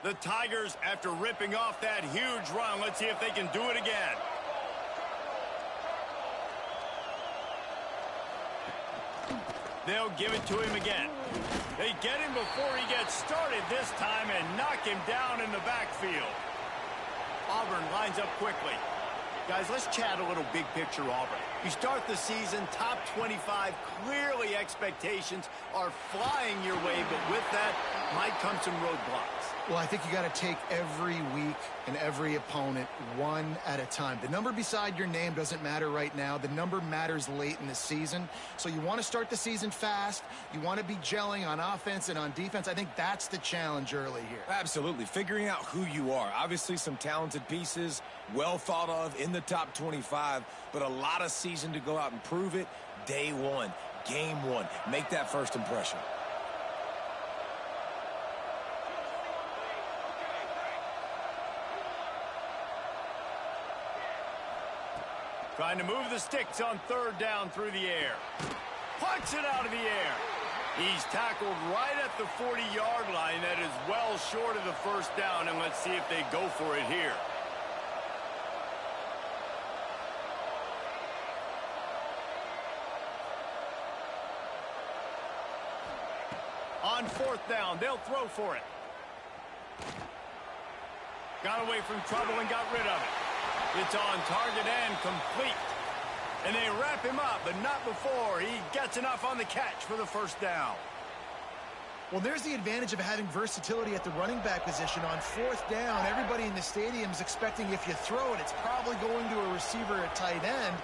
The Tigers, after ripping off that huge run, let's see if they can do it again. They'll give it to him again. They get him before he gets started this time and knock him down in the backfield. Auburn lines up quickly. Guys, let's chat a little big picture Auburn. You start the season, top 25, clearly expectations are flying your way, but with that might come some roadblocks. Well, I think you got to take every week and every opponent one at a time. The number beside your name doesn't matter right now. The number matters late in the season. So you want to start the season fast. You want to be gelling on offense and on defense. I think that's the challenge early here. Absolutely. Figuring out who you are. Obviously some talented pieces, well thought of in the top 25, but a lot of season to go out and prove it. Day one, game one. Make that first impression. Trying to move the sticks on third down through the air. Plucks it out of the air. He's tackled right at the 40-yard line. That is well short of the first down, and let's see if they go for it here. On fourth down, they'll throw for it. Got away from trouble and got rid of it. It's on target and complete. And they wrap him up, but not before he gets enough on the catch for the first down. Well, there's the advantage of having versatility at the running back position. On fourth down, everybody in the stadium is expecting if you throw it, it's probably going to a receiver at tight end.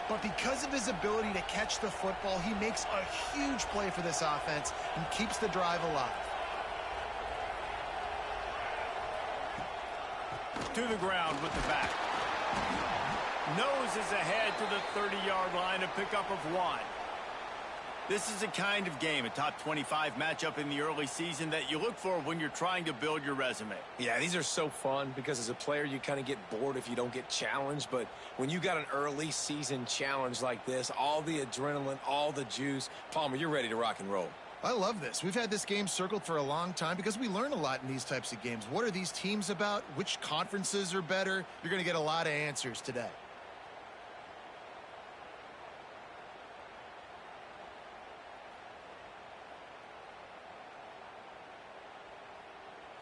But because of his ability to catch the football, he makes a huge play for this offense and keeps the drive alive. To the ground with the back. Noses ahead to the 30-yard line, a pickup of 1. This is the kind of game, a top 25 matchup in the early season, that you look for when you're trying to build your resume. Yeah, these are so fun because as a player, you kind of get bored if you don't get challenged. But when you got an early season challenge like this, all the adrenaline, all the juice, Palmer, you're ready to rock and roll. I love this. We've had this game circled for a long time because we learn a lot in these types of games. What are these teams about? Which conferences are better? You're going to get a lot of answers today.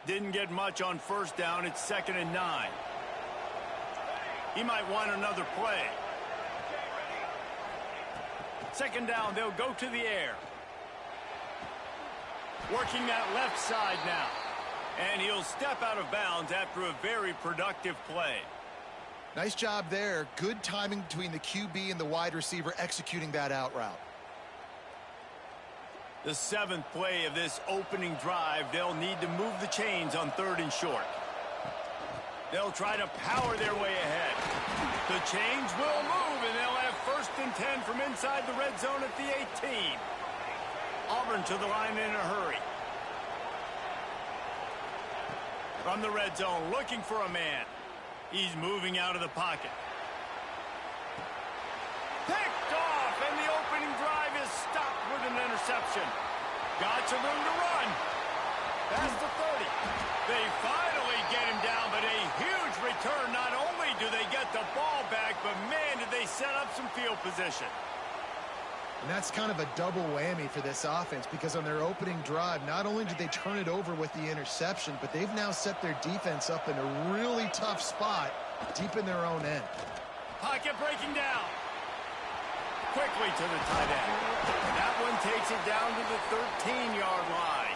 Didn't get much on first down. It's 2nd and 9. He might want another play. 2nd down, they'll go to the air. Working that left side now. And he'll step out of bounds after a very productive play. Nice job there. Good timing between the QB and the wide receiver executing that out route. The 7th play of this opening drive, they'll need to move the chains on 3rd and short. They'll try to power their way ahead. The chains will move, and they'll have 1st and 10 from inside the red zone at the 18. Auburn to the line in a hurry. From the red zone, looking for a man. He's moving out of the pocket. Picked off, and the opening drive is stopped with an interception. Got some room to run. Past the 30. They finally get him down, but a huge return. Not only do they get the ball back, but man, did they set up some field position. And that's kind of a double whammy for this offense because on their opening drive, not only did they turn it over with the interception, but they've now set their defense up in a really tough spot deep in their own end. Pocket breaking down. Quickly to the tight end. That one takes it down to the 13-yard line.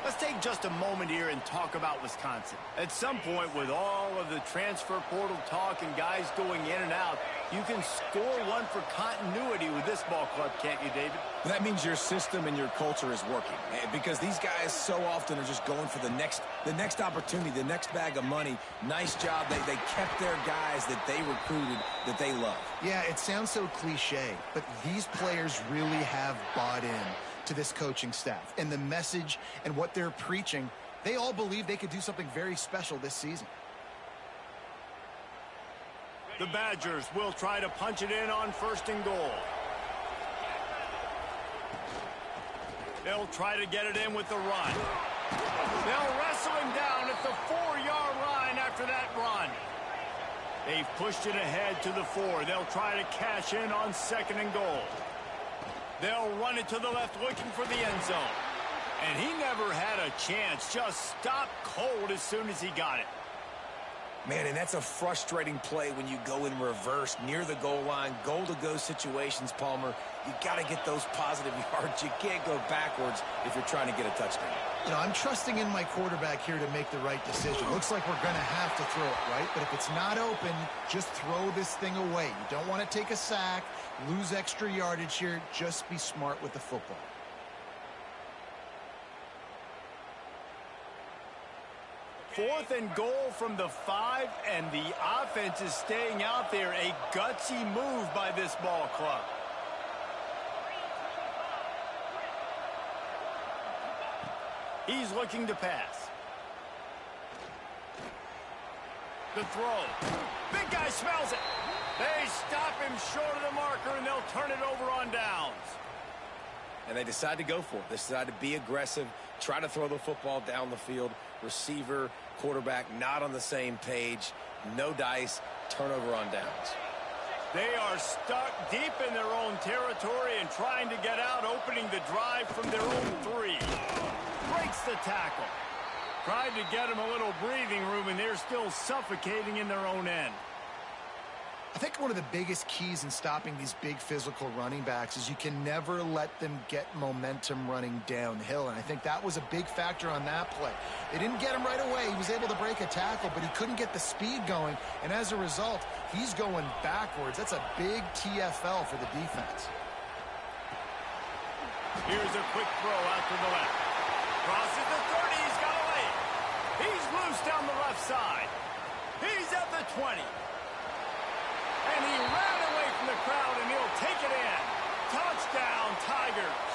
Let's take just a moment here and talk about Wisconsin. At some point, with all of the transfer portal talk and guys going in and out, you can score one for continuity with this ball club, can't you, David? That means your system and your culture is working because these guys so often are just going for the next opportunity, the next bag of money. Nice job. They kept their guys that they recruited that they love. Yeah, it sounds so cliche, but these players really have bought in to this coaching staff and the message and what they're preaching. They all believe they could do something very special this season. The Badgers will try to punch it in on 1st and goal. They'll try to get it in with the run. They'll wrestle him down at the 4-yard line after that run. They've pushed it ahead to the 4. They'll try to cash in on 2nd and goal. They'll run it to the left looking for the end zone. And he never had a chance. Just stopped cold as soon as he got it. Man, and that's a frustrating play when you go in reverse near the goal line, goal-to-go situations, Palmer. You got to get those positive yards. You can't go backwards if you're trying to get a touchdown. You know, I'm trusting in my quarterback here to make the right decision. Looks like we're going to have to throw it, right? But if it's not open, just throw this thing away. You don't want to take a sack, lose extra yardage here. Just be smart with the football. 4th and goal from the 5, and the offense is staying out there. A gutsy move by this ball club. He's looking to pass. The throw. Big guy smells it. They stop him short of the marker, and they'll turn it over on downs. And they decide to go for it. They decide to be aggressive, try to throw the football down the field. Receiver, quarterback, not on the same page. No dice, turnover on downs. They are stuck deep in their own territory and trying to get out, opening the drive from their own 3. Breaks the tackle. Tried to get him a little breathing room, and they're still suffocating in their own end. I think one of the biggest keys in stopping these big physical running backs is you can never let them get momentum running downhill, and I think that was a big factor on that play. They didn't get him right away. He was able to break a tackle, but he couldn't get the speed going, and as a result, he's going backwards. That's a big TFL for the defense. Here's a quick throw out to the left. Crosses the 30. He's got a lane. He's loose down the left side. He's at the 20. And he ran away from the crowd, and he'll take it in. Touchdown, Tigers.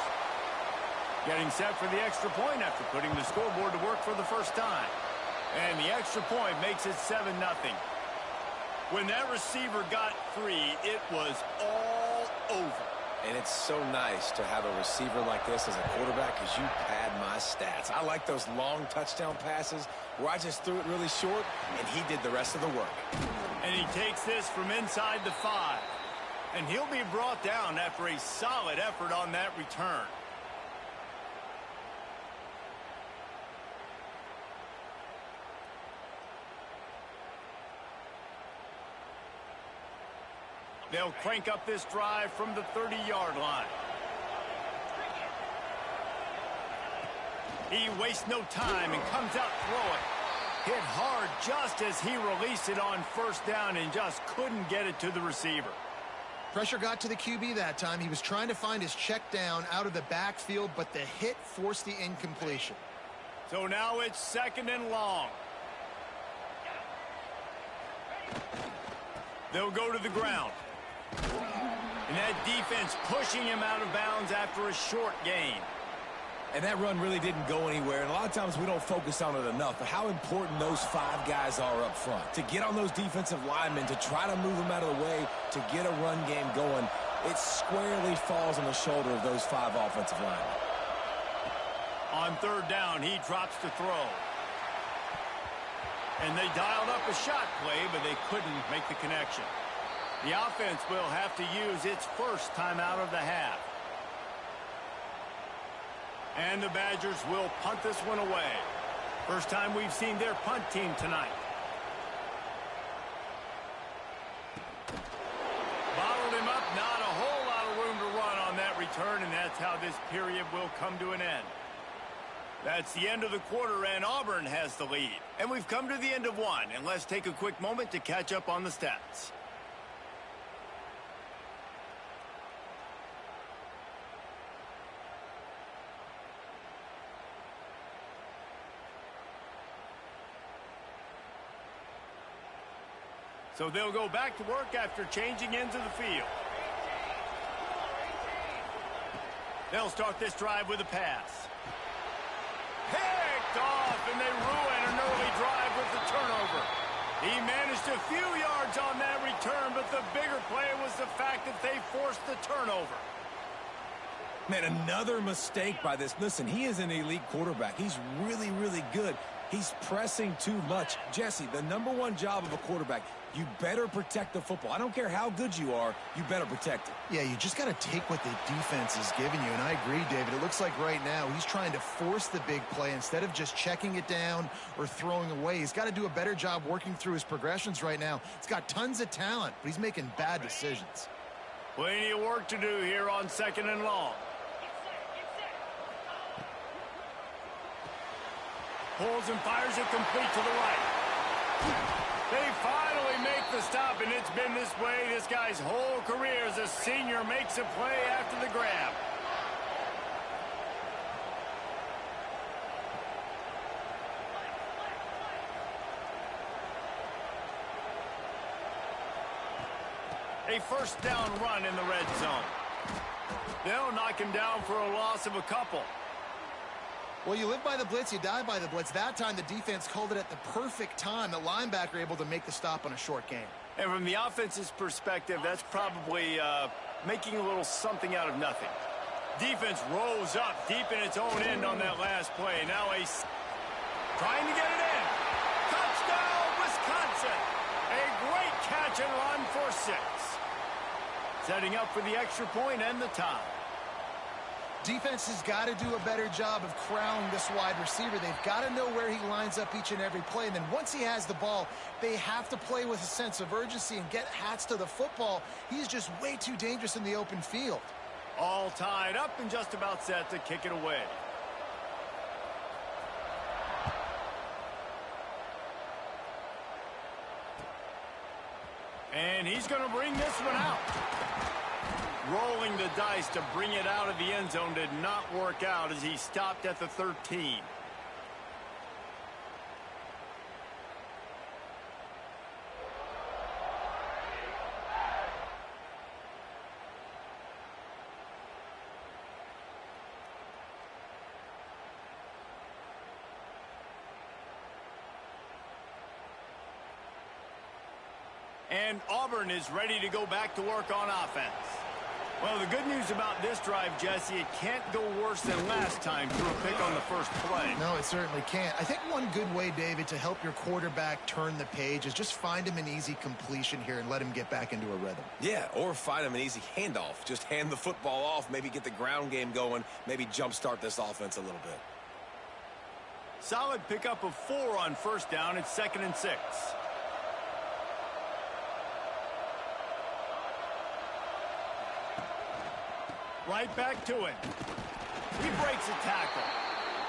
Getting set for the extra point after putting the scoreboard to work for the first time. And the extra point makes it 7-0. When that receiver got free, it was all over. And it's so nice to have a receiver like this as a quarterback because you pad my stats. I like those long touchdown passes where I just threw it really short, and he did the rest of the work. And he takes this from inside the 5. And he'll be brought down after a solid effort on that return. They'll crank up this drive from the 30-yard line. He wastes no time and comes out throwing. Hit hard just as he released it on 1st down and just couldn't get it to the receiver. Pressure got to the QB that time. He was trying to find his check down out of the backfield, but the hit forced the incompletion. So now it's 2nd and long. They'll go to the ground. And that defense pushing him out of bounds after a short gain. And that run really didn't go anywhere. And a lot of times we don't focus on it enough. But how important those 5 guys are up front. To get on those defensive linemen, to try to move them out of the way, to get a run game going, it squarely falls on the shoulder of those 5 offensive linemen. On 3rd down, he drops to throw. And they dialed up a shot play, but they couldn't make the connection. The offense will have to use its first timeout of the half. And the Badgers will punt this one away. First time we've seen their punt team tonight. Bottled him up, not a whole lot of room to run on that return, and that's how this period will come to an end. That's the end of the quarter, and Auburn has the lead. And we've come to the end of one, and let's take a quick moment to catch up on the stats. So they'll go back to work after changing ends of the field. They'll start this drive with a pass. Picked off, and they ruin an early drive with the turnover. He managed a few yards on that return, but the bigger play was the fact that they forced the turnover. Man, another mistake by this. Listen, he is an elite quarterback. He's really, really good. He's pressing too much. Jesse, the #1 job of a quarterback, you better protect the football. I don't care how good you are, you better protect it. Yeah, you just got to take what the defense is giving you, and I agree, David. It looks like right now he's trying to force the big play instead of just checking it down or throwing away. He's got to do a better job working through his progressions right now. He's got tons of talent, but he's making bad decisions. Plenty of work to do here on 2nd and long. Pulls and fires it complete to the right. They finally make the stop, and it's been this way this guy's whole career as a senior makes a play after the grab. A first down run in the red zone. They'll knock him down for a loss of a couple. Well, you live by the blitz, you die by the blitz. That time, the defense called it at the perfect time. The linebacker able to make the stop on a short gain. And from the offense's perspective, that's probably making a little something out of nothing. Defense rose up deep in its own end on that last play. Now trying to get it in. Touchdown, Wisconsin. A great catch and run for 6. Setting up for the extra point and the tie. Defense has got to do a better job of crowning this wide receiver. They've got to know where he lines up each and every play. And then once he has the ball, they have to play with a sense of urgency and get hats to the football. He's just way too dangerous in the open field. All tied up and just about set to kick it away. And he's going to bring this one out. Rolling the dice to bring it out of the end zone did not work out as he stopped at the 13. And Auburn is ready to go back to work on offense. Well, the good news about this drive, Jesse, it can't go worse than last time through a pick on the first play. No, it certainly can't. I think one good way, David, to help your quarterback turn the page is just find him an easy completion here and let him get back into a rhythm. Yeah, or find him an easy handoff. Just hand the football off, maybe get the ground game going, maybe jumpstart this offense a little bit. Solid pickup of 4 on first down. It's 2nd and 6. Right back to it. He breaks a tackle.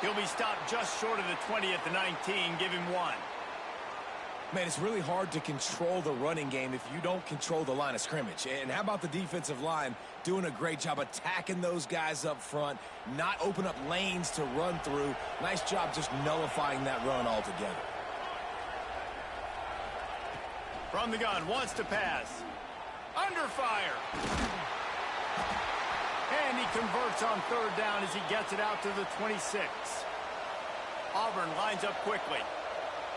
He'll be stopped just short of the 20 at the 19. Give him 1. Man, it's really hard to control the running game if you don't control the line of scrimmage. And how about the defensive line doing a great job attacking those guys up front, not open up lanes to run through. Nice job just nullifying that run altogether. From the gun, wants to pass. Under fire. And he converts on 3rd down as he gets it out to the 26. Auburn lines up quickly.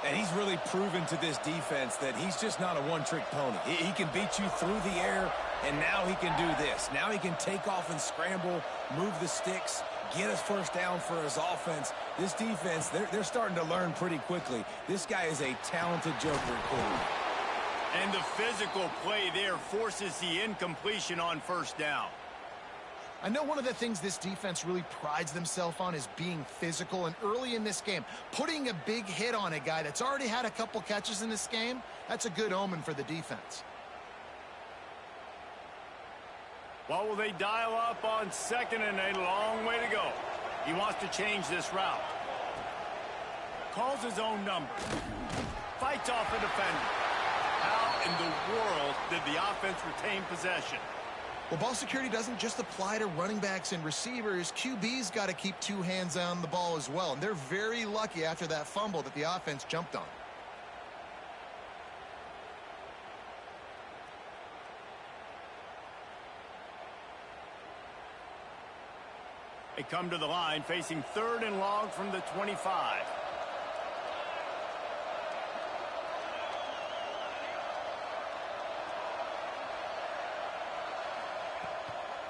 And he's really proven to this defense that he's just not a one-trick pony. He can beat you through the air, and now he can do this. Now he can take off and scramble, move the sticks, get us first down for his offense. This defense, they're starting to learn pretty quickly. This guy is a talented joker at quarterback. And the physical play there forces the incompletion on first down. I know one of the things this defense really prides themselves on is being physical, and early in this game, putting a big hit on a guy that's already had a couple catches in this game, that's a good omen for the defense. What will they dial up on 2nd and a long way to go? He wants to change this route. Calls his own number. Fights off a defender. How in the world did the offense retain possession? Well, ball security doesn't just apply to running backs and receivers. QB's got to keep 2 hands on the ball as well. And they're very lucky after that fumble that the offense jumped on. They come to the line facing 3rd and long from the 25.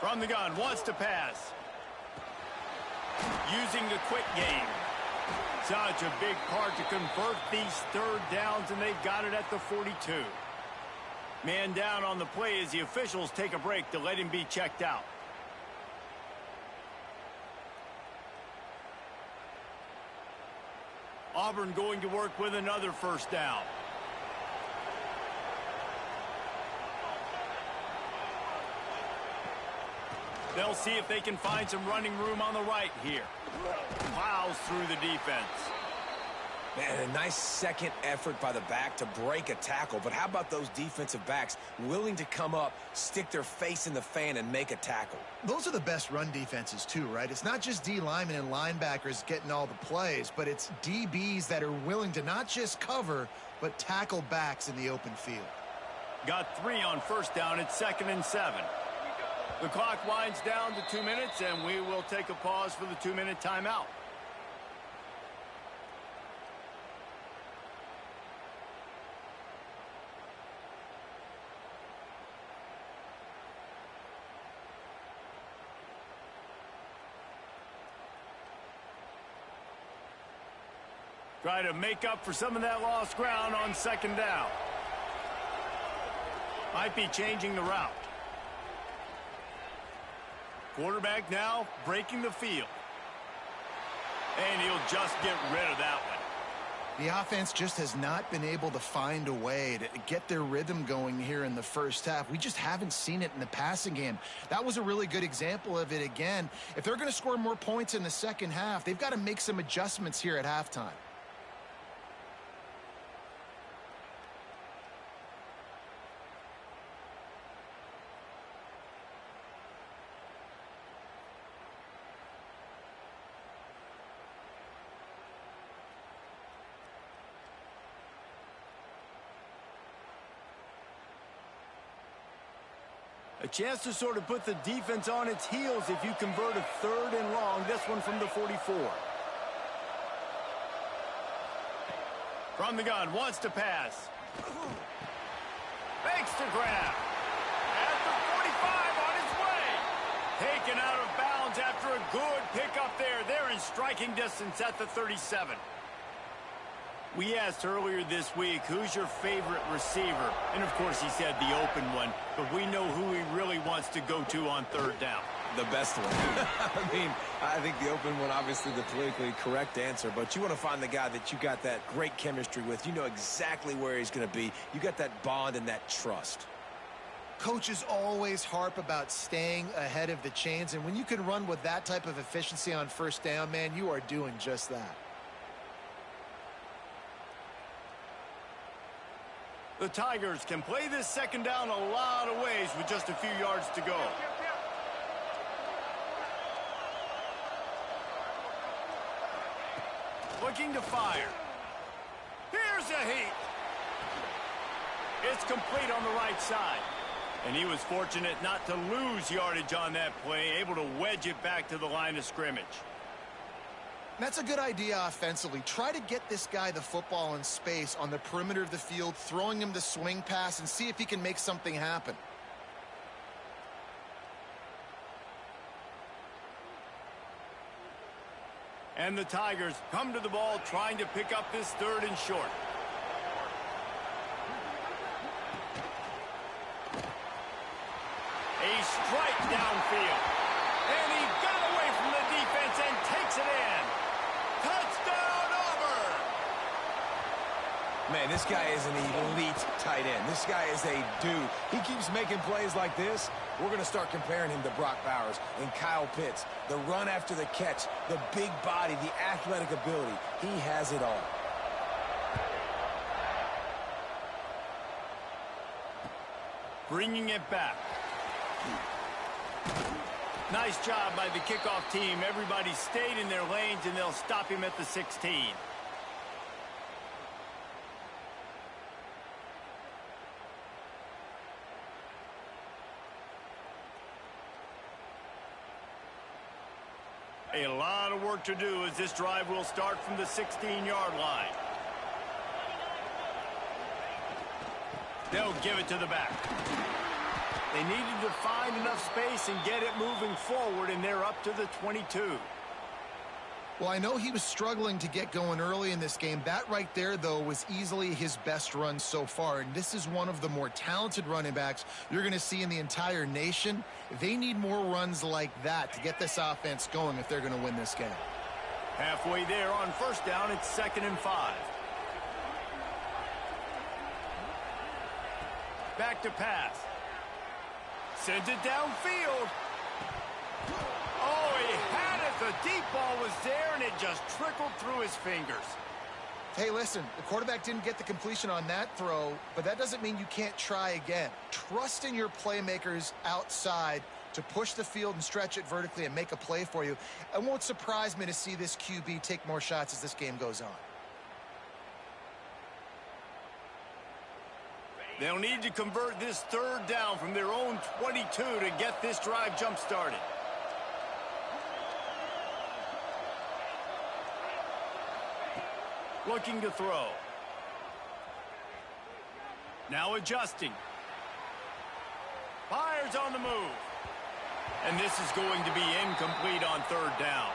From the gun, wants to pass. using the quick game. Such a big part to convert these third downs, and they've got it at the 42. Man down on the play as the officials take a break to let him be checked out. Auburn going to work with another first down. They'll see if they can find some running room on the right here. Plows through the defense. Man, a nice second effort by the back to break a tackle. But how about those defensive backs willing to come up, stick their face in the fan, and make a tackle? Those are the best run defenses too, right? It's not just D linemen and linebackers getting all the plays, but it's DBs that are willing to not just cover, but tackle backs in the open field. Got 3 on first down. It's 2nd and 7. The clock winds down to 2 minutes, and we will take a pause for the 2-minute timeout. Try to make up for some of that lost ground on 2nd down. Might be changing the route. Quarterback now breaking the field. And he'll just get rid of that one. The offense just has not been able to find a way to get their rhythm going here in the first half. We just haven't seen it in the passing game. That was a really good example of it again. If they're going to score more points in the second half, they've got to make some adjustments here at halftime. A chance to sort of put the defense on its heels if you convert a 3rd and long. This one from the 44. From the gun, wants to pass. Makes the grab. At the 45 on his way. Taken out of bounds after a good pickup there. They're in striking distance at the 37. We asked earlier this week, who's your favorite receiver? And, of course, he said the open one. But we know who he really wants to go to on 3rd down. The best one. I mean, I think the open one, obviously the politically correct answer. But you want to find the guy that you got that great chemistry with. You know exactly where he's going to be. You got that bond and that trust. Coaches always harp about staying ahead of the chains. And when you can run with that type of efficiency on 1st down, man, you are doing just that. The Tigers can play this 2nd down a lot of ways with just a few yards to go. Looking to fire. Here's a heat. It's complete on the right side. And he was fortunate not to lose yardage on that play, able to wedge it back to the line of scrimmage. That's a good idea offensively. Try to get this guy the football in space on the perimeter of the field, throwing him the swing pass, and see if he can make something happen. And the Tigers come to the ball trying to pick up this 3rd and short. A strike downfield. And he got away from the defense and takes it in. Touchdown, Auburn! Man, this guy is an elite tight end. This guy is a dude. He keeps making plays like this. We're going to start comparing him to Brock Bowers and Kyle Pitts. The run after the catch, the big body, the athletic ability. He has it all. Bringing it back. Nice job by the kickoff team. Everybody stayed in their lanes, and they'll stop him at the 16. A lot of work to do as this drive will start from the 16-yard line. They'll give it to the back. They needed to find enough space and get it moving forward, and they're up to the 22. Well, I know he was struggling to get going early in this game. That right there, though, was easily his best run so far. And this is one of the more talented running backs you're going to see in the entire nation. They need more runs like that to get this offense going if they're going to win this game. Halfway there on first down, it's 2nd and 5. Back to pass. Sends it downfield. Oh, he had it. The deep ball was there, and it just trickled through his fingers. Hey, listen, the quarterback didn't get the completion on that throw, but that doesn't mean you can't try again. Trust in your playmakers outside to push the field and stretch it vertically and make a play for you. It won't surprise me to see this QB take more shots as this game goes on. They'll need to convert this 3rd down from their own 22 to get this drive jump-started. Looking to throw. Now adjusting. Fires on the move. And this is going to be incomplete on 3rd down.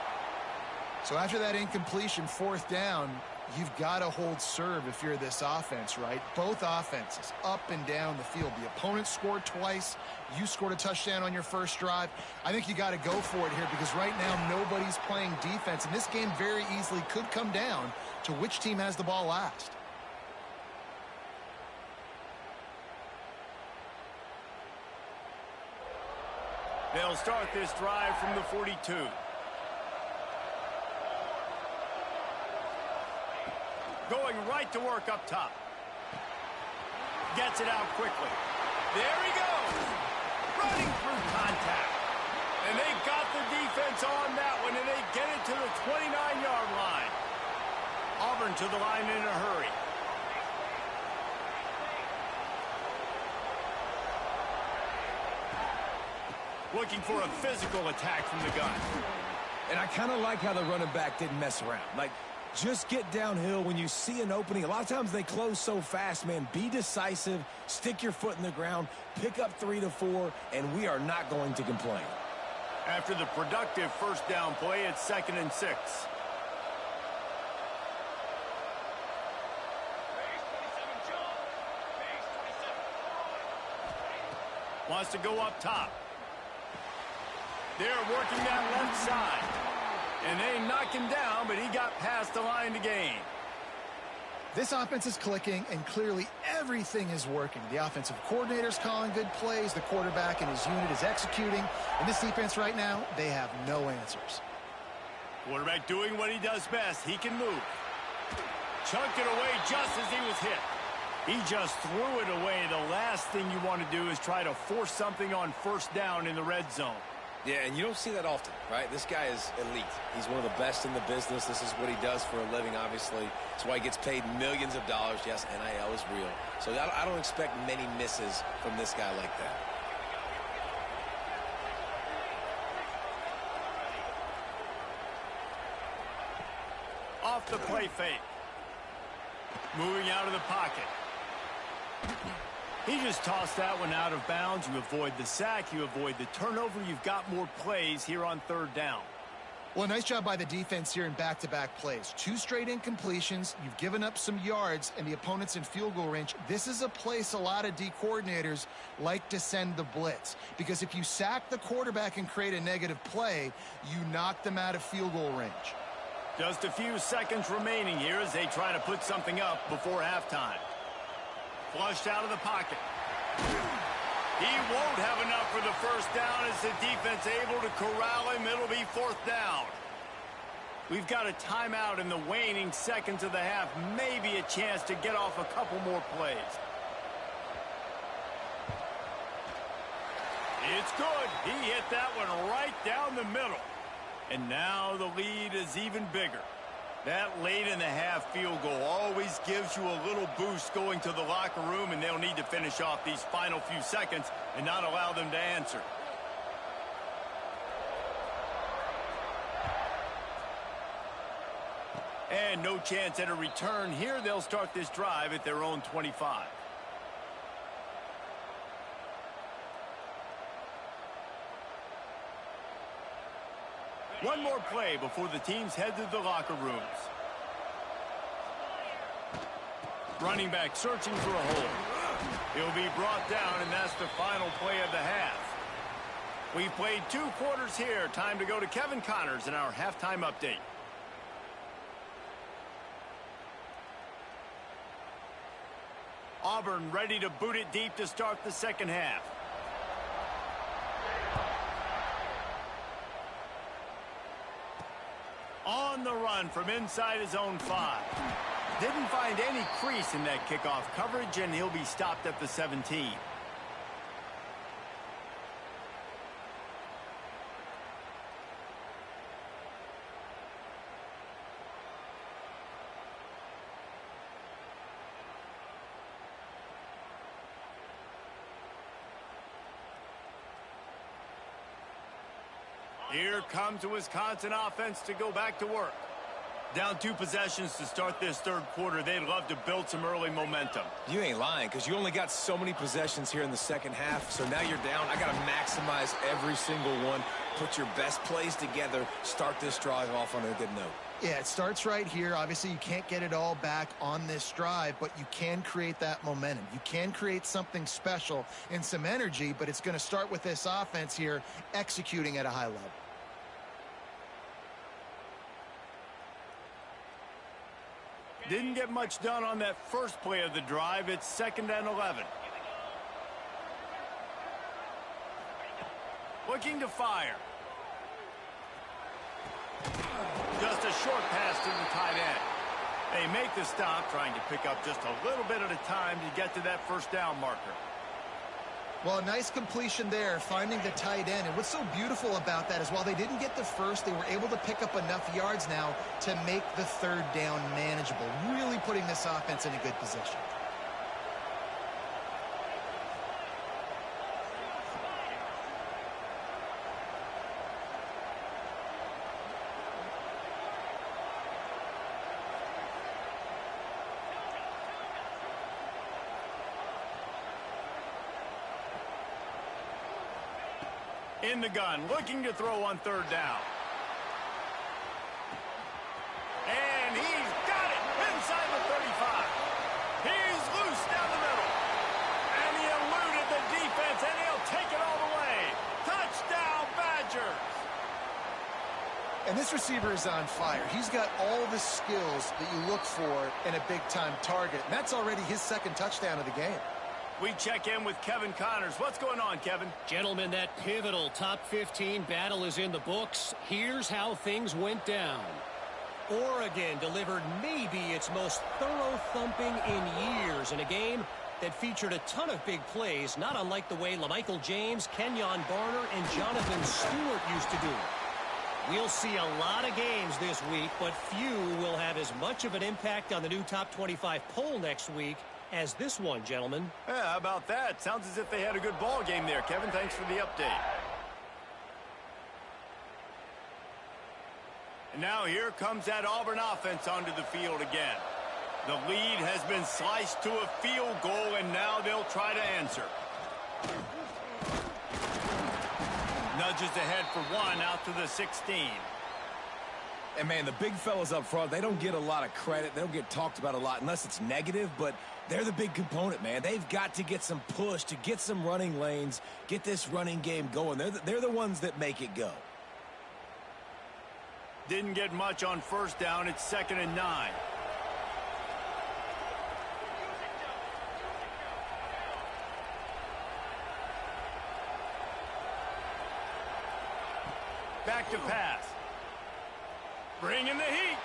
So after that incompletion, 4th down, you've got to hold serve if you're this offense, right? Both offenses up and down the field. The opponent scored twice. You scored a touchdown on your first drive. I think you got to go for it here because right now nobody's playing defense. And this game very easily could come down to which team has the ball last. They'll start this drive from the 42. Going right to work up top. Gets it out quickly. There he goes. Running through contact. And they got the defense on that one, and they get it to the 29-yard line. Auburn to the line in a hurry. Looking for a physical attack from the gun. And I kind of like how the running back didn't mess around. Like, just get downhill when you see an opening. A lot of times they close so fast, man. Be decisive, stick your foot in the ground, pick up 3 to 4, and we are not going to complain. After the productive first down play, it's 2nd and 6. Wants to go up top. They're working that left side. And they knocked him down, but he got past the line to gain. This offense is clicking, and clearly everything is working. The offensive coordinator's calling good plays. The quarterback and his unit is executing. And this defense right now, they have no answers. Quarterback doing what he does best. He can move. Chunked it away just as he was hit. He just threw it away. The last thing you want to do is try to force something on first down in the red zone. Yeah, and you don't see that often, right? This guy is elite. He's one of the best in the business. This is what he does for a living, obviously. That's why he gets paid millions of dollars. Yes, NIL is real. So I don't expect many misses from this guy like that. Off the play fake. Moving out of the pocket. He just tossed that one out of bounds. You avoid the sack. You avoid the turnover. You've got more plays here on 3rd down. Well, nice job by the defense here in back-to-back plays. 2 straight incompletions. You've given up some yards, and the opponent's in field goal range. This is a place a lot of D coordinators like to send the blitz. Because if you sack the quarterback and create a negative play, you knock them out of field goal range. Just a few seconds remaining here as they try to put something up before halftime. Flushed out of the pocket. He won't have enough for the first down as the defense able to corral him. It'll be 4th down. We've got a timeout in the waning seconds of the half. Maybe a chance to get off a couple more plays. It's good. He hit that one right down the middle. And now the lead is even bigger. That late in the half field goal always gives you a little boost going to the locker room, and they'll need to finish off these final few seconds and not allow them to answer. And no chance at a return here. They'll start this drive at their own 25. One more play before the teams head to the locker rooms. Running back searching for a hole. He'll be brought down, and that's the final play of the half. We've played 2 quarters here. Time to go to Kevin Connors in our halftime update. Auburn ready to boot it deep to start the second half. On the run from inside his own 5. Didn't find any crease in that kickoff coverage, and he'll be stopped at the 17. Here comes the Wisconsin offense to go back to work. Down 2 possessions to start this third quarter. They'd love to build some early momentum. You ain't lying, because you only got so many possessions here in the second half, so now you're down. I got to maximize every single one, put your best plays together, start this drive off on a good note. Yeah, it starts right here. Obviously, you can't get it all back on this drive, but you can create that momentum. You can create something special and some energy, but it's going to start with this offense here executing at a high level. Didn't get much done on that first play of the drive. It's 2nd and 11. Looking to fire. Just a short pass to the tight end. They make the stop, trying to pick up just a little bit at a time to get to that first down marker. Well, a nice completion there, finding the tight end. And what's so beautiful about that is while they didn't get the first, they were able to pick up enough yards now to make the third down manageable, really putting this offense in a good position. In the gun, looking to throw on third down. And he's got it inside the 35. He's loose down the middle. And he eluded the defense, and he'll take it all the way. Touchdown, Badgers. And this receiver is on fire. He's got all the skills that you look for in a big-time target. And that's already his 2nd touchdown of the game. We check in with Kevin Connors. What's going on, Kevin? Gentlemen, that pivotal top 15 battle is in the books. Here's how things went down. Oregon delivered maybe its most thorough thumping in years in a game that featured a ton of big plays, not unlike the way LaMichael James, Kenyon Barner, and Jonathan Stewart used to do it. We'll see a lot of games this week, but few will have as much of an impact on the new top 25 poll next week as this one, gentlemen. Yeah, how about that? Sounds as if they had a good ball game there, Kevin. Thanks for the update. And now here comes that Auburn offense onto the field again. The lead has been sliced to a field goal, and now they'll try to answer. Nudges ahead for 1 out to the 16. And, man, the big fellas up front, they don't get a lot of credit. They don't get talked about a lot unless it's negative, but they're the big component, man. They've got to get some push, to get some running lanes, get this running game going. They're the ones that make it go. Didn't get much on first down. It's 2nd and 9. Back to pass. Bringing the heat.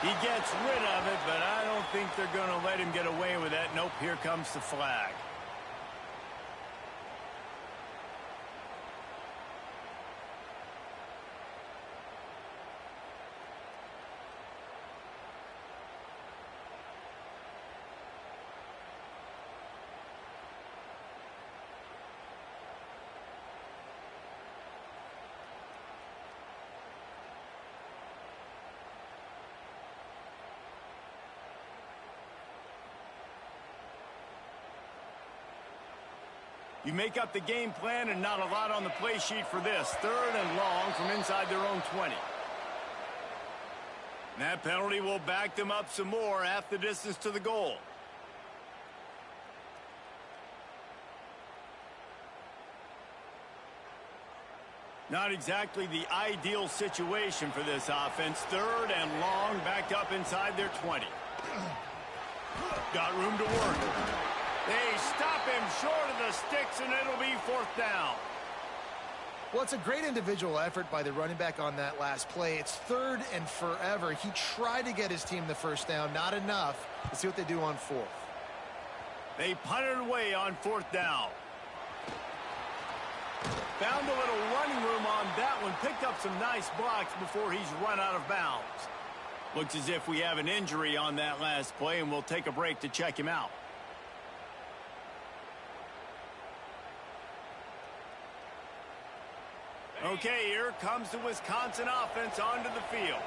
He gets rid of it, but I don't think they're going to let him get away with that. Nope, here comes the flag. You make up the game plan and not a lot on the play sheet for this. 3rd and long from inside their own 20. And that penalty will back them up some more, half the distance to the goal. Not exactly the ideal situation for this offense. 3rd and long, backed up inside their 20. Got room to work. They stop him short of the sticks, and it'll be 4th down. Well, it's a great individual effort by the running back on that last play. It's 3rd and forever. He tried to get his team the first down. Not enough. Let's see what they do on 4th. They punted away on 4th down. Found a little running room on that one. Picked up some nice blocks before he's run out of bounds. Looks as if we have an injury on that last play, and we'll take a break to check him out. Okay, here comes the Wisconsin offense onto the field.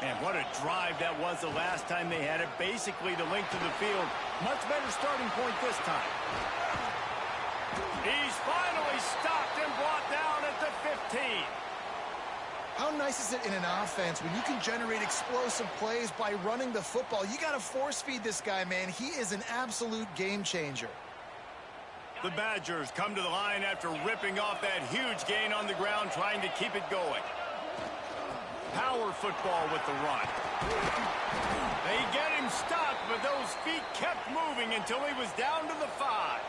And what a drive that was the last time they had it. Basically the length of the field. Much better starting point this time. He's finally stopped and brought down at the 15. How nice is it in an offense when you can generate explosive plays by running the football? You got to force feed this guy, man. He is an absolute game changer. The Badgers come to the line after ripping off that huge gain on the ground, trying to keep it going. Power football with the run. They get him stopped, but those feet kept moving until he was down to the 5.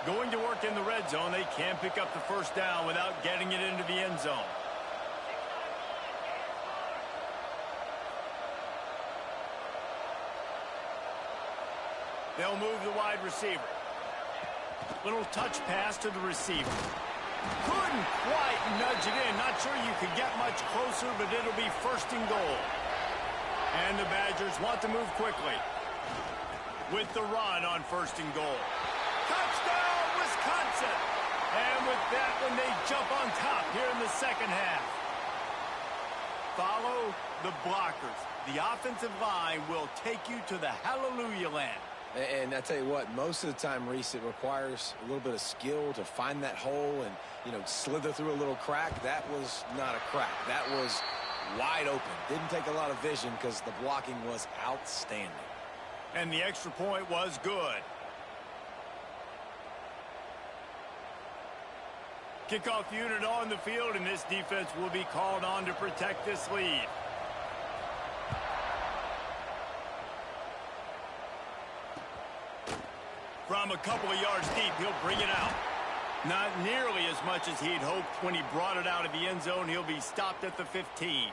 Going to work in the red zone, they can pick up the first down without getting it into the end zone. They'll move the wide receiver. Little touch pass to the receiver. Couldn't quite nudge it in. Not sure you could get much closer, but it'll be 1st and goal. And the Badgers want to move quickly. With the run on 1st and goal. Touchdown, Wisconsin! And with that one, they jump on top here in the second half. Follow the blockers. The offensive line will take you to the hallelujah land. And I tell you what, most of the time, Reese, it requires a little bit of skill to find that hole and, slither through a little crack. That was not a crack. That was wide open. Didn't take a lot of vision because the blocking was outstanding. And the extra point was good. Kickoff unit on the field, and this defense will be called on to protect this lead. From a couple of yards deep, he'll bring it out. Not nearly as much as he'd hoped when he brought it out of the end zone. He'll be stopped at the 15.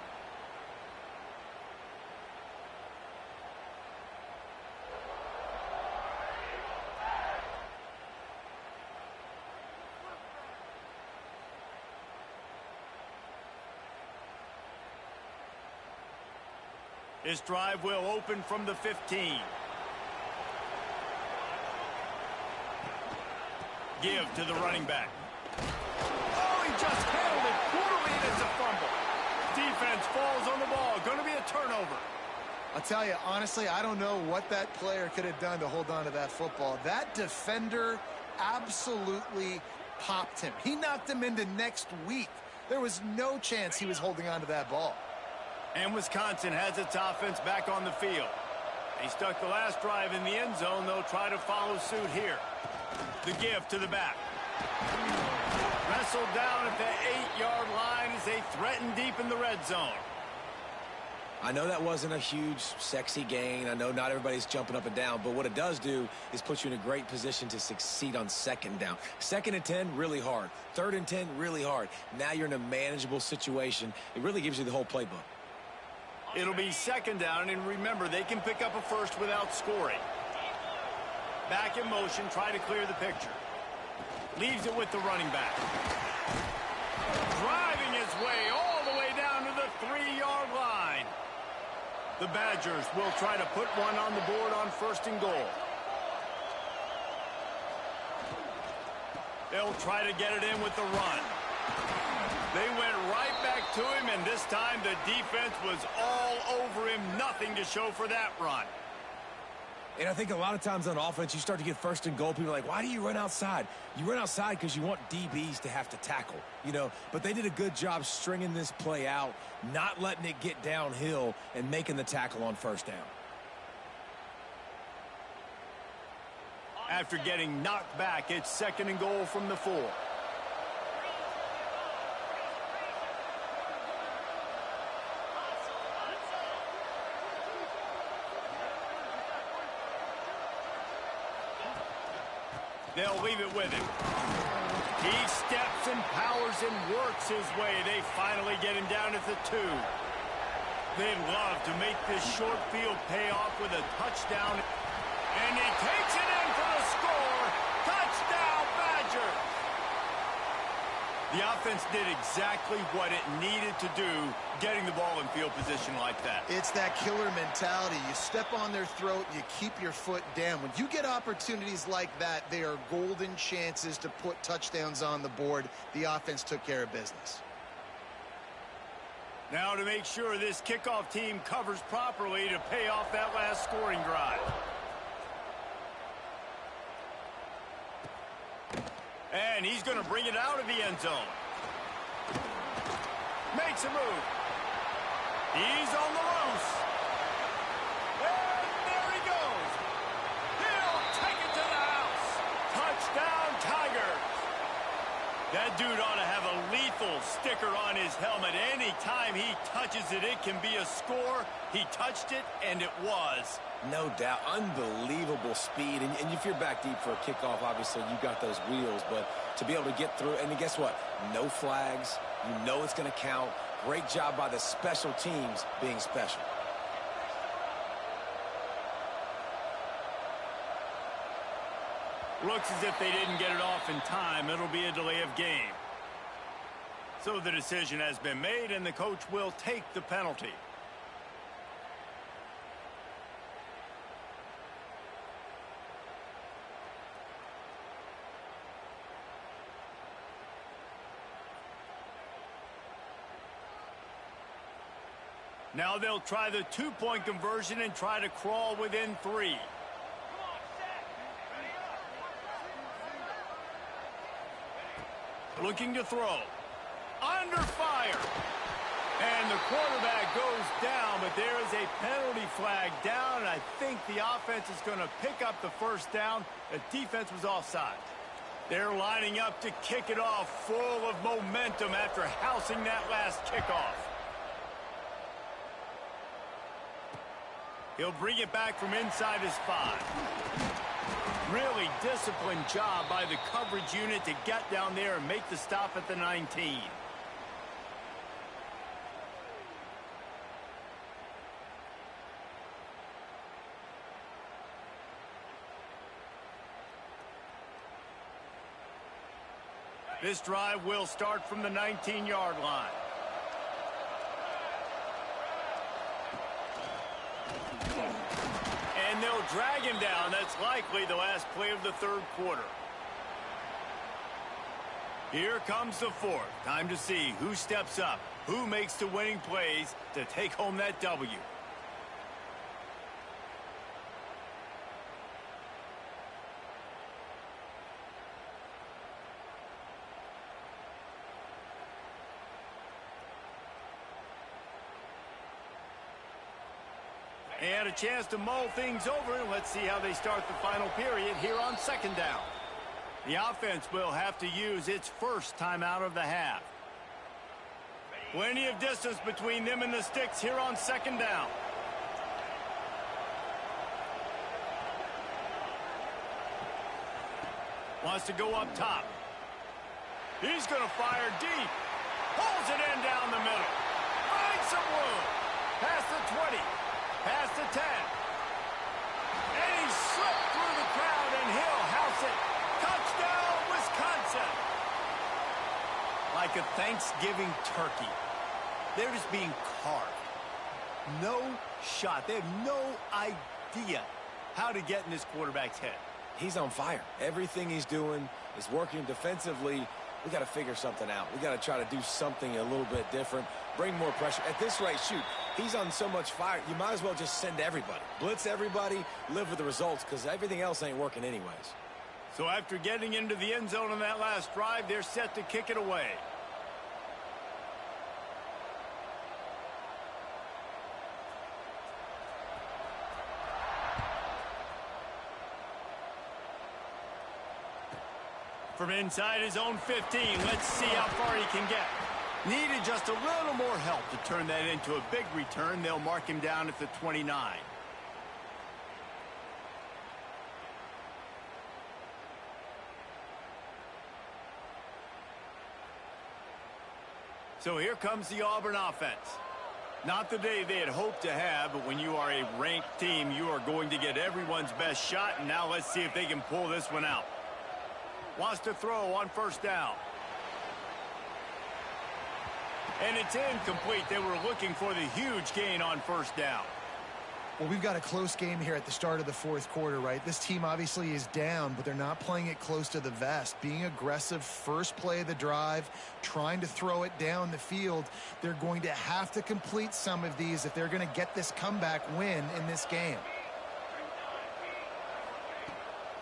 This drive will open from the 15. Give to the running back. Oh, he just handled it poorly, and it's a fumble. Defense falls on the ball. Going to be a turnover. I'll tell you, honestly, I don't know what that player could have done to hold on to that football. That defender absolutely popped him. He knocked him into next week. There was no chance he was holding on to that ball. And Wisconsin has its offense back on the field. They stuck the last drive in the end zone. They'll try to follow suit here. The give to the back. Wrestled down at the 8-yard line as they threaten deep in the red zone. I know that wasn't a huge, sexy gain. I know not everybody's jumping up and down, but what it does do is put you in a great position to succeed on 2nd down. 2nd and 10, really hard. 3rd and 10, really hard. Now you're in a manageable situation. It really gives you the whole playbook. It'll be 2nd down, and remember, they can pick up a first without scoring. Back in motion, try to clear the picture. Leaves it with the running back. Driving his way all the way down to the 3-yard line. The Badgers will try to put one on the board on 1st and goal. They'll try to get it in with the run. They went right back to him, and this time the defense was all over him. Nothing to show for that run. And I think a lot of times on offense, you start to get first and goal. People are like, why do you run outside? You run outside because you want DBs to have to tackle, you know. But they did a good job stringing this play out, not letting it get downhill, and making the tackle on first down. After getting knocked back, it's 2nd and goal from the 4. They'll leave it with him. He steps and powers and works his way. They finally get him down at the 2. They'd love to make this short field pay off with a touchdown. And he takes it in for the score. Touchdown, Badgers. The offense did exactly what it needed to do, getting the ball in field position like that. It's that killer mentality. You step on their throat, you keep your foot down. When you get opportunities like that, they are golden chances to put touchdowns on the board. The offense took care of business. Now to make sure this kickoff team covers properly to pay off that last scoring drive. And he's going to bring it out of the end zone. Makes a move. He's on the loose. And there he goes. He'll take it to the house. Touchdown, Tigers. That dude ought to have a lethal sticker on his helmet. Anytime he touches it, it can be a score. He touched it, and it was. No doubt. Unbelievable speed. And if you're back deep for a kickoff, obviously you got those wheels. But to be able to get through, and guess what? No flags. You know it's going to count. Great job by the special teams being special. Looks as if they didn't get it off in time. It'll be a delay of game. So the decision has been made, and the coach will take the penalty. Now they'll try the 2-point conversion and try to crawl within 3. Looking to throw. Under fire. And the quarterback goes down, but there is a penalty flag down, and I think the offense is going to pick up the first down. The defense was offside. They're lining up to kick it off, full of momentum after housing that last kickoff. He'll bring it back from inside his 5. Really disciplined job by the coverage unit to get down there and make the stop at the 19. This drive will start from the 19-yard line. And they'll drag him down. That's likely the last play of the 3rd quarter. Here comes the 4th. Time to see who steps up, who makes the winning plays to take home that W. And a chance to mull things over. Let's see how they start the final period here on 2nd down. The offense will have to use its first timeout of the half. Plenty of distance between them and the sticks here on 2nd down. Wants to go up top. He's going to fire deep. Pulls it in down the middle. Finds some room. Past the 20. Past the 10. And he slipped through the crowd, and he'll house it. Touchdown, Wisconsin. Like a Thanksgiving turkey. They're just being carved. No shot. They have no idea how to get in this quarterback's head. He's on fire. Everything he's doing is working defensively. we got to figure something out. We got to try to do something a little bit different, bring more pressure. At this rate, shoot, he's on so much fire, you might as well just send everybody. Blitz everybody, live with the results, because everything else ain't working anyways. So after getting into the end zone on that last drive, they're set to kick it away. From inside his own 15, let's see how far he can get. Needed just a little more help to turn that into a big return. They'll mark him down at the 29. So here comes the Auburn offense. Not the day they had hoped to have, but when you are a ranked team, you are going to get everyone's best shot. And now let's see if they can pull this one out. Wants to throw on first down. And it's incomplete. They were looking for the huge gain on first down. Well, we've got a close game here at the start of the fourth quarter, right? This team obviously is down, but they're not playing it close to the vest. Being aggressive, first play of the drive, trying to throw it down the field. They're going to have to complete some of these if they're going to get this comeback win in this game.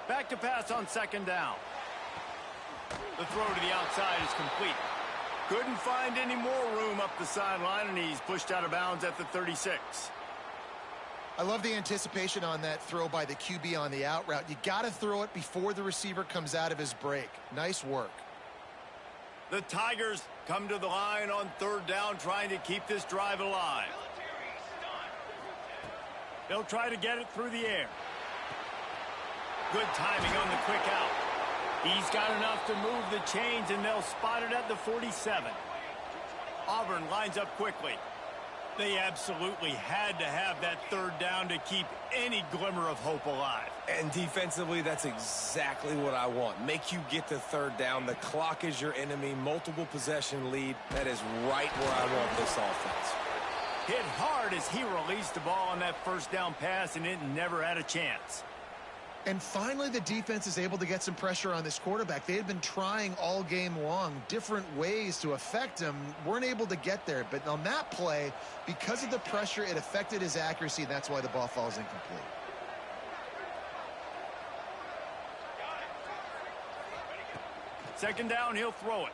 Back to pass on second down. The throw to the outside is complete. Couldn't find any more room up the sideline, and he's pushed out of bounds at the 36. I love the anticipation on that throw by the QB on the out route. You got to throw it before the receiver comes out of his break. Nice work. The Tigers come to the line on third down, trying to keep this drive alive. They'll try to get it through the air. Good timing on the quick out. He's got enough to move the chains, and they'll spot it at the 47. Auburn lines up quickly. They absolutely had to have that third down to keep any glimmer of hope alive. And defensively, that's exactly what I want. Make you get to third down. The clock is your enemy. Multiple possession lead. That is right where I want this offense. Hit hard as he released the ball on that first down pass, and it never had a chance. And finally, the defense is able to get some pressure on this quarterback. They had been trying all game long different ways to affect him. Weren't able to get there. But on that play, because of the pressure, it affected his accuracy. And that's why the ball falls incomplete. Second down, he'll throw it.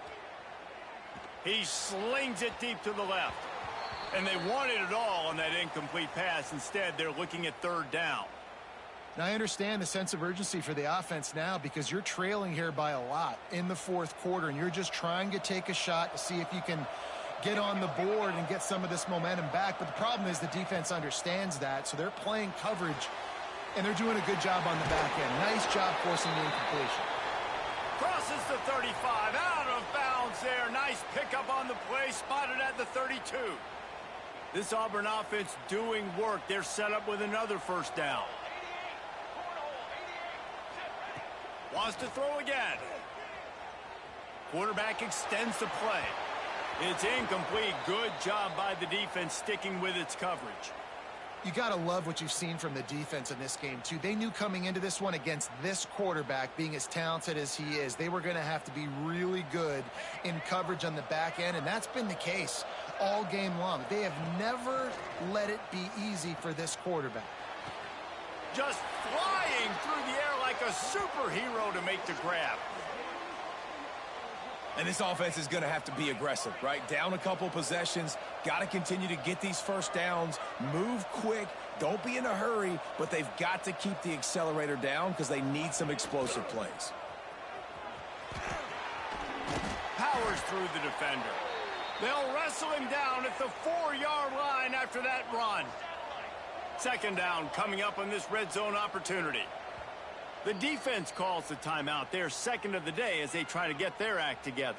He slings it deep to the left. And they wanted it all on that incomplete pass. Instead, they're looking at third down. Now, I understand the sense of urgency for the offense now because you're trailing here by a lot in the fourth quarter, and you're just trying to take a shot to see if you can get on the board and get some of this momentum back. But the problem is the defense understands that, so they're playing coverage, and they're doing a good job on the back end. Nice job forcing the incompletion. Crosses the 35, out of bounds there. Nice pickup on the play, spotted at the 32. This Auburn offense doing work. They're set up with another first down. Wants to throw again. Quarterback extends the play. It's incomplete. Good job by the defense sticking with its coverage. You got to love what you've seen from the defense in this game, too. They knew coming into this one against this quarterback, being as talented as he is, they were going to have to be really good in coverage on the back end, and that's been the case all game long. They have never let it be easy for this quarterback. Just flying through the air like a superhero to make the grab. And this offense is going to have to be aggressive, right? Down a couple possessions, got to continue to get these first downs, move quick, don't be in a hurry, but they've got to keep the accelerator down because they need some explosive plays. Powers through the defender. They'll wrestle him down at the 4-yard line after that run. Second down coming up on this red zone opportunity. The defense calls the timeout. They're second of the day as they try to get their act together.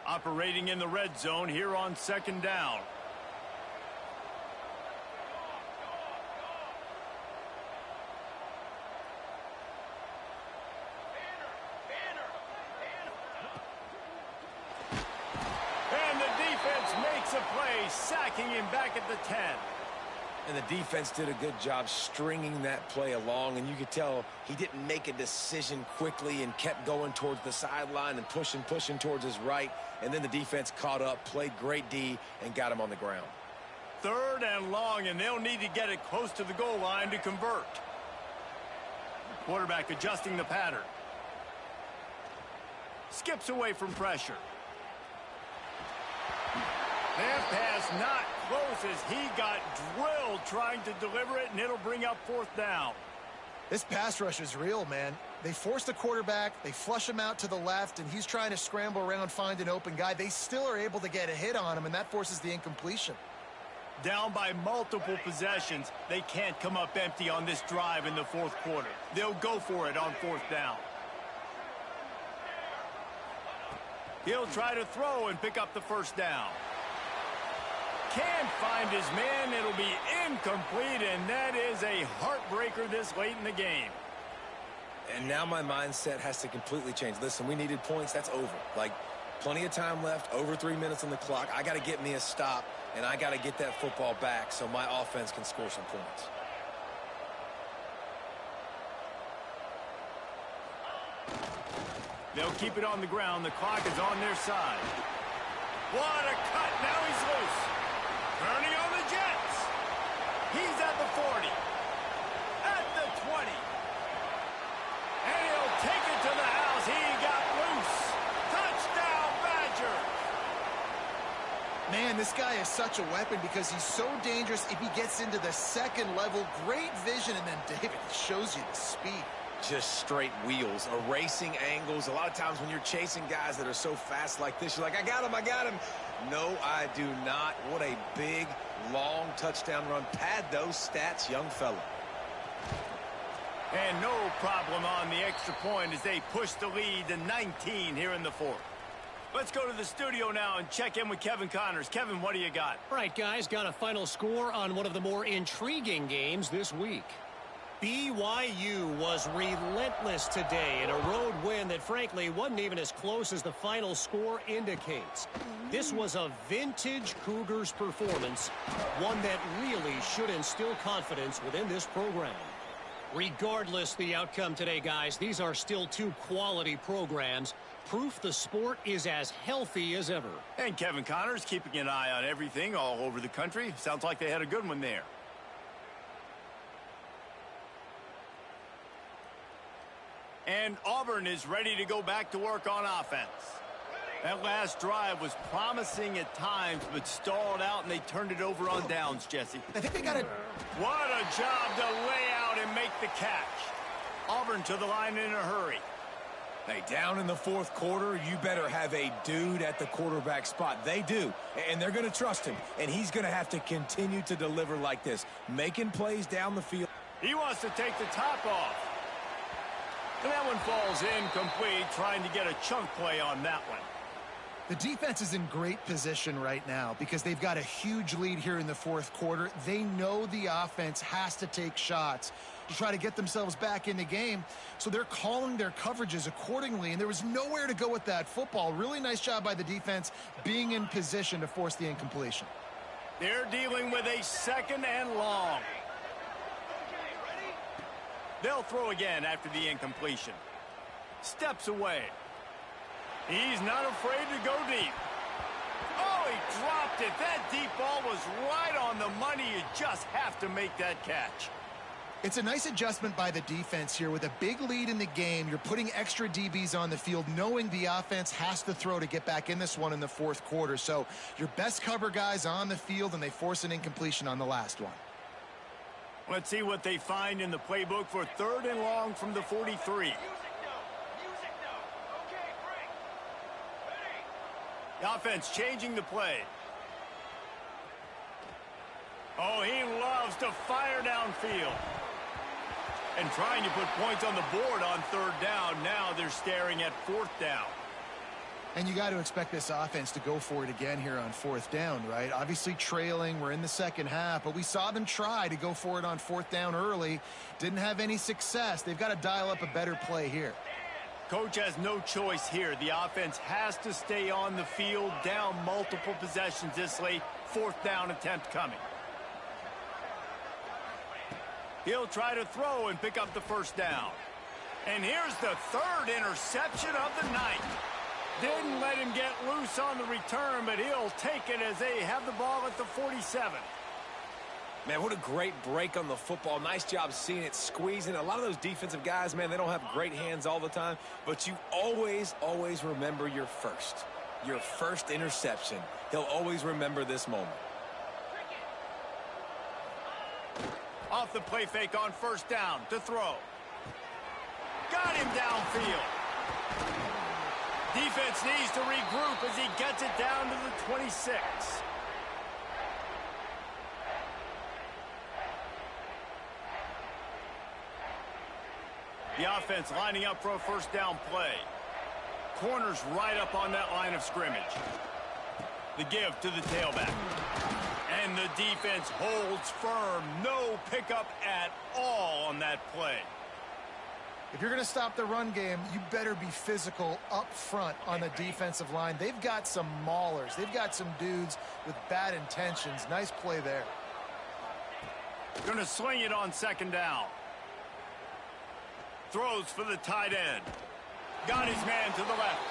Operating in the red zone here on second down. makes a play, sacking him back at the 10. And the defense did a good job stringing that play along, and you could tell he didn't make a decision quickly and kept going towards the sideline and pushing towards his right, and then the defense caught up, played great D, and got him on the ground. 3rd and long, and they'll need to get it close to the goal line to convert. Quarterback adjusting the pattern. Skips away from pressure. That pass not close as he got drilled trying to deliver it, and it'll bring up 4th down. This pass rush is real, man. They force the quarterback, they flush him out to the left, and he's trying to scramble around, find an open guy. They still are able to get a hit on him, and that forces the incompletion. Down by multiple possessions, they can't come up empty on this drive in the 4th quarter. They'll go for it on 4th down. He'll try to throw and pick up the 1st down. Can't find his man. It'll be incomplete, and that is a heartbreaker this late in the game. And now my mindset has to completely change. Listen, we needed points. That's over. Like, plenty of time left, over 3 minutes on the clock. I got to get me a stop, and I got to get that football back so my offense can score some points. They'll keep it on the ground. The clock is on their side. What a cut. Now he's loose. Turning on the Jets. He's at the 40. At the 20. And he'll take it to the house. He got loose. Touchdown, Badger. Man, this guy is such a weapon because he's so dangerous if he gets into the 2nd level. Great vision, and then David shows you the speed. Just straight wheels, erasing angles. A lot of times when you're chasing guys that are so fast like this, you're like, I got him. No, I do not. What a big, long touchdown run. Pad those stats, young fella. And no problem on the extra point as they push the lead to 19 here in the 4th. Let's go to the studio now and check in with Kevin Connors. Kevin, what do you got? All right, guys, got a final score on one of the more intriguing games this week. BYU was relentless today in a road win that, frankly, wasn't even as close as the final score indicates. This was a vintage Cougars performance, one that really should instill confidence within this program. Regardless the outcome today, guys, these are still 2 quality programs. Proof the sport is as healthy as ever. And Kevin Connors keeping an eye on everything all over the country. Sounds like they had a good one there. And Auburn is ready to go back to work on offense. That last drive was promising at times, but stalled out, and they turned it over on downs, Jesse. I think they got it. What a job to lay out and make the catch. Auburn to the line in a hurry. Hey, down in the 4th quarter, you better have a dude at the quarterback spot. They do, and they're going to trust him, and he's going to have to continue to deliver like this, making plays down the field. He wants to take the top off. And that one falls incomplete, trying to get a chunk play on that one. The defense is in great position right now because they've got a huge lead here in the 4th quarter. They know the offense has to take shots to try to get themselves back in the game, so they're calling their coverages accordingly, and there was nowhere to go with that football. Really nice job by the defense being in position to force the incompletion. They're dealing with a 2nd and long. They'll throw again after the incompletion. Steps away. He's not afraid to go deep. Oh, he dropped it. That deep ball was right on the money. You just have to make that catch. It's a nice adjustment by the defense here. With a big lead in the game, you're putting extra DBs on the field, knowing the offense has to throw to get back in this one in the 4th quarter. So your best cover guys on the field, and they force an incompletion on the last one. Let's see what they find in the playbook for 3rd and long from the 43. The offense changing the play. Oh, he loves to fire downfield. And trying to put points on the board on 3rd down. Now they're staring at 4th down. And you got to expect this offense to go for it again here on 4th down, right? Obviously trailing, we're in the 2nd half, but we saw them try to go for it on 4th down early. Didn't have any success. They've got to dial up a better play here. Coach has no choice here. The offense has to stay on the field, down multiple possessions this late. 4th down attempt coming. He'll try to throw and pick up the 1st down. And here's the 3rd interception of the night. Didn't let him get loose on the return, but he'll take it as they have the ball at the 47. Man, what a great break on the football. Nice job seeing it, squeezing. A lot of those defensive guys, man, they don't have great hands all the time, but you always, always remember your first interception. He'll always remember this moment. Off the play fake on 1st down to throw. Got him downfield. Defense needs to regroup as he gets it down to the 26. The offense lining up for a 1st down play. Corners right up on that line of scrimmage. The give to the tailback. And the defense holds firm. No pickup at all on that play. If you're going to stop the run game, you better be physical up front on the defensive line. They've got some maulers. They've got some dudes with bad intentions. Nice play there. Going to swing it on 2nd down. Throws for the tight end. Got his man to the left.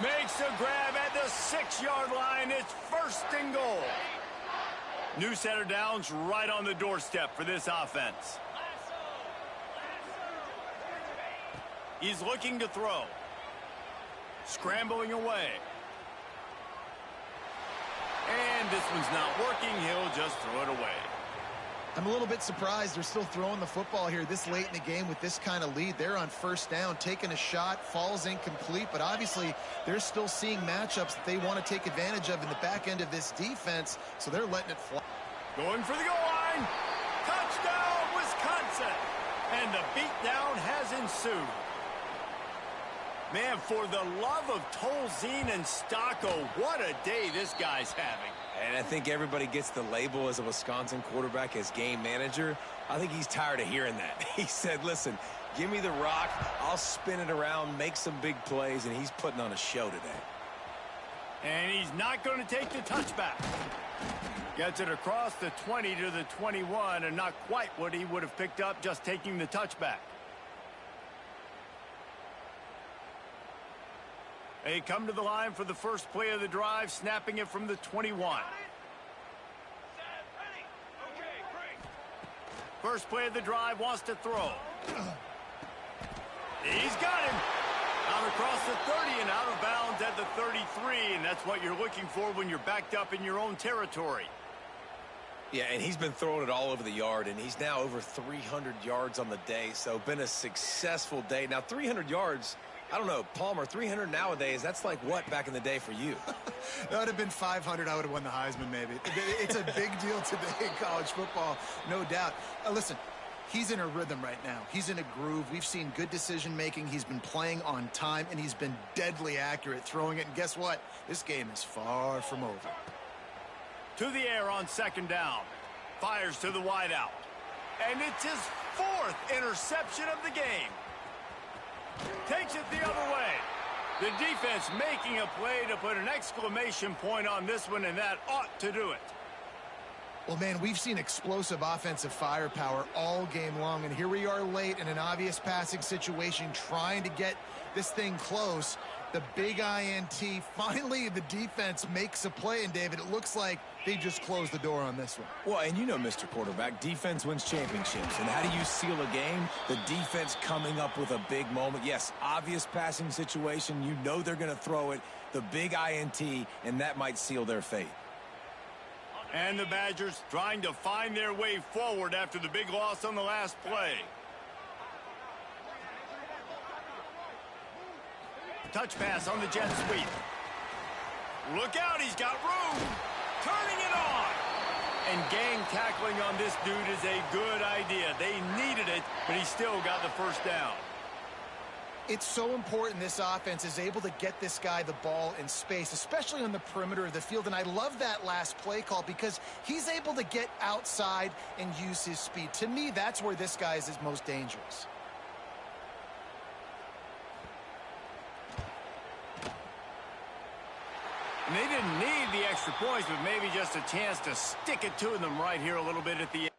Makes a grab at the 6-yard line. It's 1st and goal. New set of downs right on the doorstep for this offense. He's looking to throw. Scrambling away. And this one's not working. He'll just throw it away. I'm a little bit surprised they're still throwing the football here this late in the game with this kind of lead. They're on 1st down, taking a shot, falls incomplete, but obviously they're still seeing matchups that they want to take advantage of in the back end of this defense, so they're letting it fly. Going for the goal line. Touchdown, Wisconsin. And the beatdown has ensued. Man, for the love of Tolzien and Stocco, what a day this guy's having. And I think everybody gets the label as a Wisconsin quarterback as game manager. I think he's tired of hearing that. He said, listen, give me the rock, I'll spin it around, make some big plays, and he's putting on a show today. And he's not going to take the touchback. Gets it across the 20 to the 21, and not quite what he would have picked up just taking the touchback. They come to the line for the first play of the drive, snapping it from the 21. First play of the drive, wants to throw. He's got him. Out across the 30 and out of bounds at the 33, and that's what you're looking for when you're backed up in your own territory. Yeah, and he's been throwing it all over the yard, and he's now over 300 yards on the day, so been a successful day. Now, 300 yards, I don't know, Palmer, 300 nowadays, that's like what back in the day for you? That would have been 500. I would have won the Heisman, maybe. It's a big deal today in college football, no doubt. Listen, he's in a rhythm right now. He's in a groove. We've seen good decision-making. He's been playing on time, and he's been deadly accurate throwing it. And guess what? This game is far from over. To the air on 2nd down. Fires to the wideout. And it's his 4th interception of the game. Takes it the other way. The defense making a play to put an exclamation point on this one, and that ought to do it. Well, man, we've seen explosive offensive firepower all game long, and here we are late in an obvious passing situation trying to get this thing close. The big INT, finally the defense makes a play, and David, it looks like they just closed the door on this one. Well, and you know, Mr. Quarterback, defense wins championships. And how do you seal a game? The defense coming up with a big moment. Yes, obvious passing situation. You know they're going to throw it. The big INT, and that might seal their fate. And the Badgers trying to find their way forward after the big loss on the last play. Touch pass on the jet sweep. Look out, he's got room. Turning it on. And gang tackling on this dude is a good idea. They needed it, but he still got the 1st down. It's so important this offense is able to get this guy the ball in space, especially on the perimeter of the field. And I love that last play call because he's able to get outside and use his speed. To me, that's where this guy is most dangerous. And they didn't need the extra points, but maybe just a chance to stick it to them right here a little bit at the end.